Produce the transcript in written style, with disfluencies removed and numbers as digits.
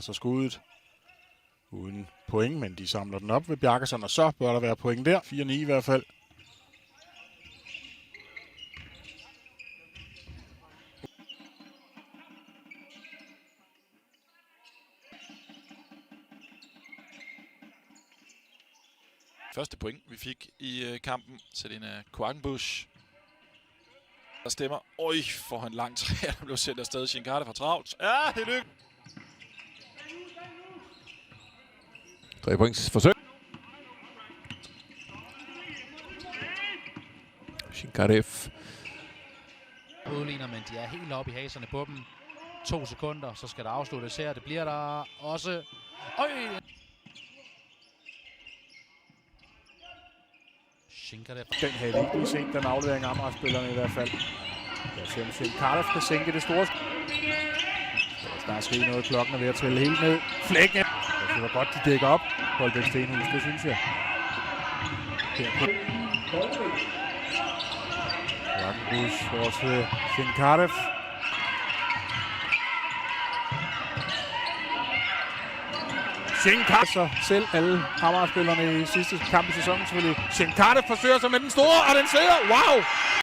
Så skuddet uden point, men de samler den op ved Bjarkeson, og så bør der være point der. 4-9 i hvert fald. Første point, vi fik i kampen. Selina Quackenbush. Der stemmer. Øj, får han langt træer, der blev sendt afsted. Shinkarte fra travlt. Ja, det lykkes. 3 points forsøg. Shinkarev. Udligner, men de er helt oppe i haserne på dem. 2 sekunder, så skal der afsluttes her. Det bliver der også. Øj! Shinkarev. Den havde vi ikke lige set, den aflevering af Amager-spillerne i hvert fald. Jeg ser, om Shinkarte skal sænke det store. Der er sket noget, klokken er ved at tælle helt ned. Flækken. Det var godt, de dækker op. Holbæk Stenhus, det synes jeg. Quackenbush også Shinkarte. Shinkarte selv alle Amager-spillerne i sidste kamp i sæsonen selvfølgelig. Shinkarte forsøger sig med den store, og den sidder. Wow!